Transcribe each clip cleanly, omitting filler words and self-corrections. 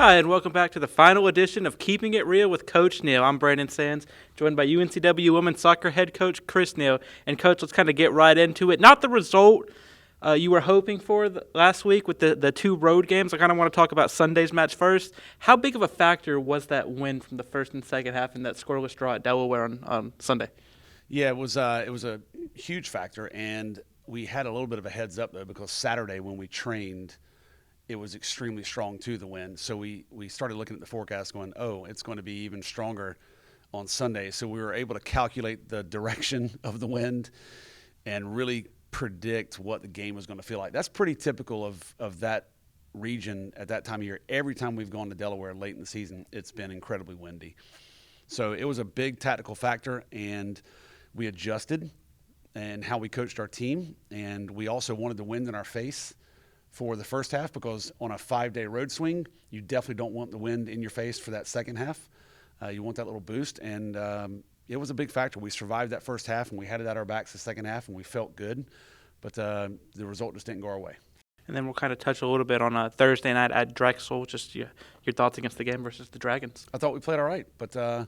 Hi, and welcome back to the final edition of Keeping It Real with Coach Neal. I'm Brandon Sands, joined by UNCW women's soccer head coach Chris Neal. And, Coach, let's kind of get right into it. Not the result you were hoping for last week with the two road games. I kind of want to talk about Sunday's match first. How big of a factor was that win from the first and second half in that scoreless draw at Delaware on Sunday? Yeah, it was a huge factor, and we had a little bit of a heads up, though, because Saturday when we trained – it was extremely strong to the wind. So we started looking at the forecast going, oh, it's going to be even stronger on Sunday. So we were able to calculate the direction of the wind and really predict what the game was going to feel like. That's pretty typical of that region at that time of year. Every time we've gone to Delaware late in the season, it's been incredibly windy. So it was a big tactical factor, and we adjusted and how we coached our team. And we also wanted the wind in our face for the first half, because on a 5-day road swing, you definitely don't want the wind in your face for that second half. You want that little boost, and it was a big factor. We survived that first half, and we had it at our backs the second half, and we felt good, but the result just didn't go our way. And then we'll kind of touch a little bit on Thursday night at Drexel, just your thoughts against the game versus the Dragons. I thought we played all right, but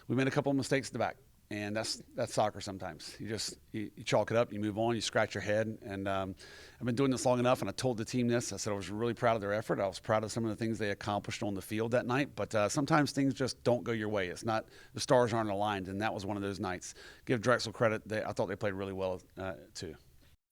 we made a couple of mistakes at the back. And that's soccer sometimes. You chalk it up, you move on, you scratch your head. And I've been doing this long enough, and I told the team this. I said I was really proud of their effort. I was proud of some of the things they accomplished on the field that night. But sometimes things just don't go your way. It's not – the stars aren't aligned, and that was one of those nights. Give Drexel credit. I thought they played really well too.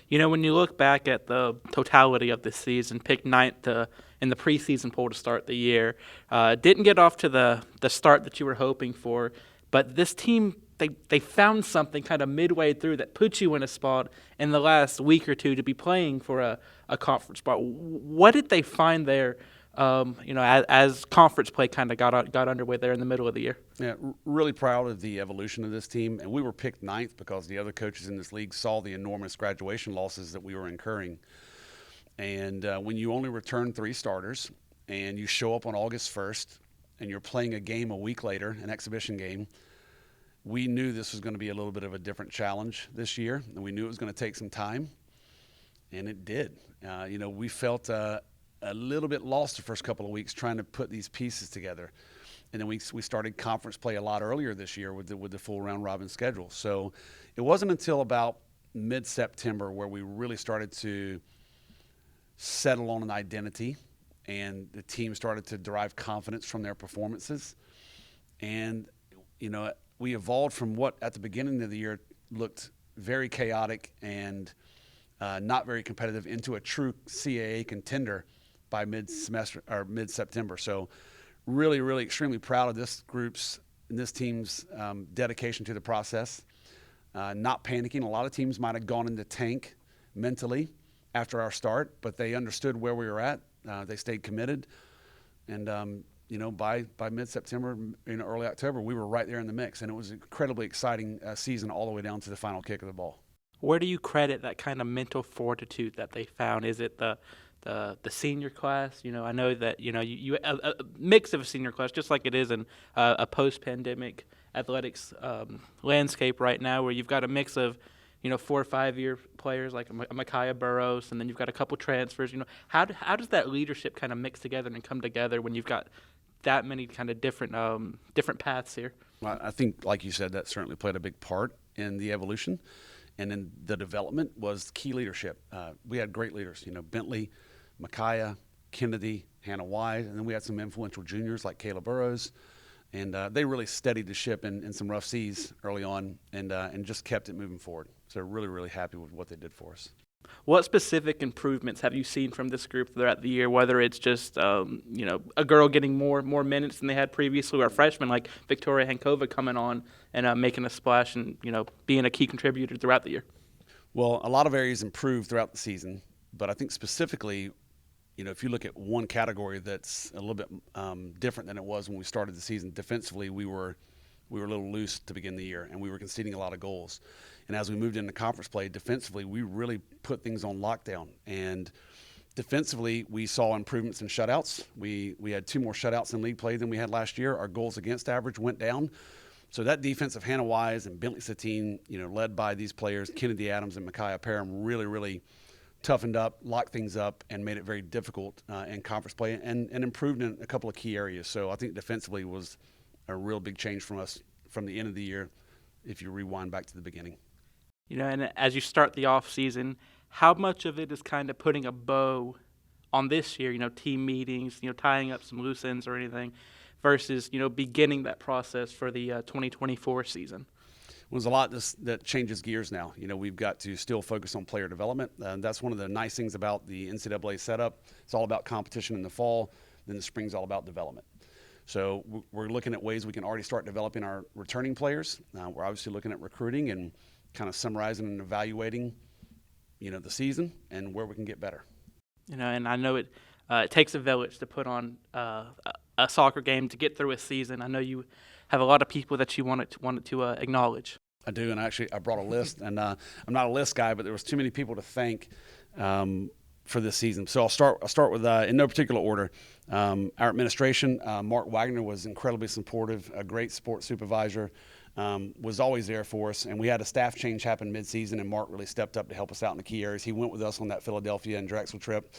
You know, when you look back at the totality of this season, picked ninth in the preseason poll to start the year, didn't get off to the start that you were hoping for, but this team – They found something kind of midway through that puts you in a spot in the last week or two to be playing for a conference spot. What did they find there, as conference play kind of got underway there in the middle of the year? Yeah, really proud of the evolution of this team. And we were picked ninth because the other coaches in this league saw the enormous graduation losses that we were incurring. And when you only return 3 starters and you show up on August 1st and you're playing a game a week later, an exhibition game, we knew this was going to be a little bit of a different challenge this year, and we knew it was going to take some time, and it did. We felt a little bit lost the first couple of weeks trying to put these pieces together, and then we started conference play a lot earlier this year with the full round robin schedule. So it wasn't until about mid-September where we really started to settle on an identity, and the team started to derive confidence from their performances, and we evolved from what at the beginning of the year looked very chaotic and not very competitive into a true CAA contender by mid-semester or mid-September. So really, really extremely proud of this team's dedication to the process, not panicking. A lot of teams might have gone into tank mentally after our start, but they understood where we were at. They stayed committed. And, by mid-September, early October, we were right there in the mix, and it was an incredibly exciting season all the way down to the final kick of the ball. Where do you credit that kind of mental fortitude that they found? Is it the senior class? I know that you a mix of a senior class, just like it is in a post-pandemic athletics landscape right now, where you've got a mix of 4 or 5 year players like Micaiah Burrows, and then you've got a couple transfers. How does that leadership kind of mix together and come together when you've got that many kind of different paths here? Well, I think, like you said, that certainly played a big part in the evolution, and in the development was key leadership. We had great leaders, Bentley, Micaiah, Kennedy, Hannah Wise, and then we had some influential juniors like Kayla Burrows, and they really steadied the ship in some rough seas early on, and just kept it moving forward. So really, really happy with what they did for us. What specific improvements have you seen from this group throughout the year, whether it's just a girl getting more minutes than they had previously, or a freshman like Victoria Hankova coming on and making a splash and being a key contributor throughout the year? Well, a lot of areas improved throughout the season, but I think specifically, if you look at one category that's a little bit different than it was when we started the season, defensively we were a little loose to begin the year, and we were conceding a lot of goals. And as we moved into conference play, defensively, we really put things on lockdown. And defensively, we saw improvements in shutouts. We had 2 more shutouts in league play than we had last year. Our goals against average went down. So that defense of Hannah Wise and Bentley Satine, led by these players, Kennedy Adams and Micaiah Parham, really, really toughened up, locked things up, and made it very difficult in conference play, and improved in a couple of key areas. So I think defensively was a real big change from us from the end of the year if you rewind back to the beginning. And as you start the off season, how much of it is kind of putting a bow on this year, team meetings, tying up some loose ends or anything, versus, beginning that process for the 2024 season? There's a lot that changes gears now. We've got to still focus on player development. That's one of the nice things about the NCAA setup. It's all about competition in the fall. Then the spring's all about development. So we're looking at ways we can already start developing our returning players. We're obviously looking at recruiting and kind of summarizing and evaluating, the season and where we can get better. And I know it takes a village to put on a soccer game to get through a season. I know you have a lot of people that you wanted to acknowledge. I do, and actually I brought a list, and I'm not a list guy, but there was too many people to thank for this season. So I'll start with in no particular order. Our administration, Mark Wagner was incredibly supportive, a great sports supervisor, was always there for us, and we had a staff change happen midseason, and Mark really stepped up to help us out in the key areas. He went with us on that Philadelphia and Drexel trip.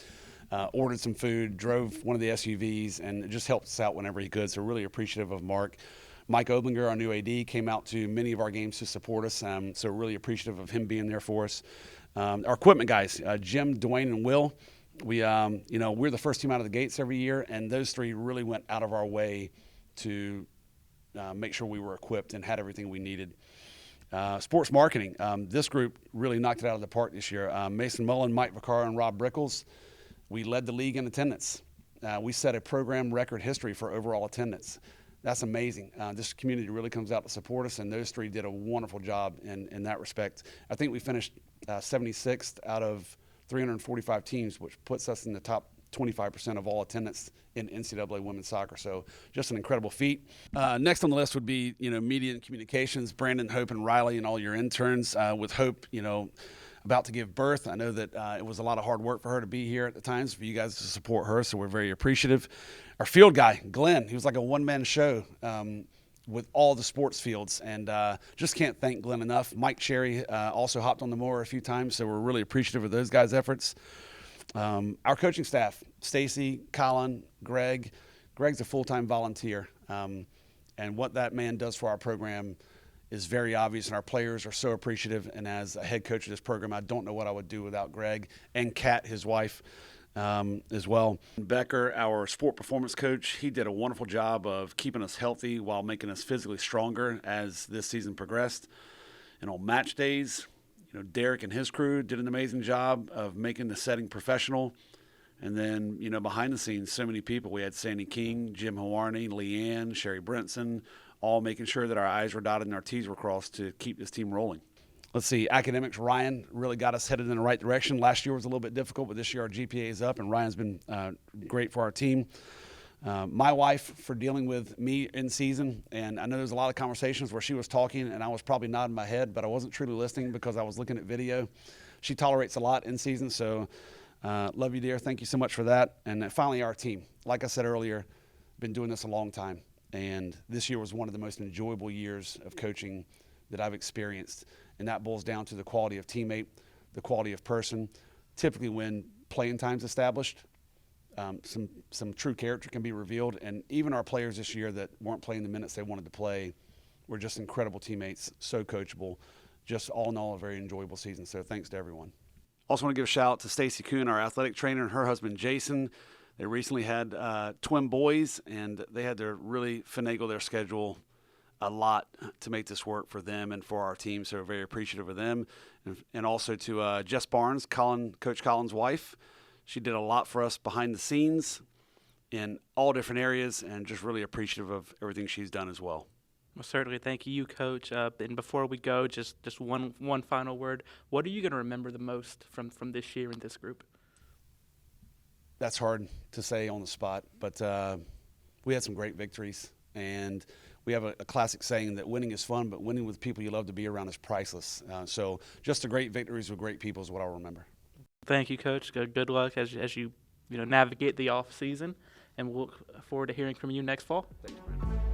Ordered some food, drove one of the SUVs, and just helped us out whenever he could. So really appreciative of Mark. Mike Oblinger, our new AD, came out to many of our games to support us. So really appreciative of him being there for us. Our equipment guys, Jim, Dwayne, and Will. We're the first team out of the gates every year, and those three really went out of our way to make sure we were equipped and had everything we needed. Sports marketing. This group really knocked it out of the park this year. Mason Mullen, Mike Vaccaro, and Rob Brickles. We led the league in attendance. We set a program record history for overall attendance. That's amazing. This community really comes out to support us, and those three did a wonderful job in that respect. I think we finished 76th out of 345 teams, which puts us in the top 25% of all attendance in NCAA women's soccer. So just an incredible feat. Next on the list would be, media and communications, Brandon, Hope, and Riley, and all your interns. With Hope, about to give birth. I know that it was a lot of hard work for her to be here at the times, for you guys to support her, so we're very appreciative. Our field guy, Glenn, he was like a one-man show with all the sports fields, and just can't thank Glenn enough. Mike Sherry also hopped on the mower a few times, so we're really appreciative of those guys' efforts. Our coaching staff, Stacy, Colin, Greg. Greg's a full-time volunteer, and what that man does for our program is very obvious, and our players are so appreciative. And as a head coach of this program, I don't know what I would do without Greg and Kat, his wife, as well. Becker, our sport performance coach, he did a wonderful job of keeping us healthy while making us physically stronger as this season progressed. And on match days, Derek and his crew did an amazing job of making the setting professional. And then, behind the scenes, so many people. We had Sandy King, Jim Hawarney, Leanne, Sherry Brinson, all making sure that our I's were dotted and our T's were crossed to keep this team rolling. Let's see, academics, Ryan really got us headed in the right direction. Last year was a little bit difficult, but this year our GPA is up, and Ryan's been great for our team. My wife for dealing with me in season, and I know there's a lot of conversations where she was talking and I was probably nodding my head, but I wasn't truly listening because I was looking at video. She tolerates a lot in season, so love you, dear. Thank you so much for that. And then finally, our team. Like I said earlier, been doing this a long time. And this year was one of the most enjoyable years of coaching that I've experienced. And that boils down to the quality of teammate, the quality of person. Typically when playing time's established, some true character can be revealed. And even our players this year that weren't playing the minutes they wanted to play were just incredible teammates, so coachable. Just all in all, a very enjoyable season. So thanks to everyone. Also want to give a shout out to Stacy Kuhn, our athletic trainer, and her husband, Jason. They recently had twin boys, and they had to really finagle their schedule a lot to make this work for them and for our team, so we're very appreciative of them. And also to Jess Barnes, Coach Colin's wife. She did a lot for us behind the scenes in all different areas, and just really appreciative of everything she's done as well. Well, certainly. Thank you, Coach. And before we go, just one final word. What are you going to remember the most from this year in this group? That's hard to say on the spot, but we had some great victories, and we have a classic saying that winning is fun, but winning with people you love to be around is priceless. So just the great victories with great people is what I'll remember. Thank you, Coach. Good luck as you navigate the off season, and we'll look forward to hearing from you next fall. Thank you, Brandon.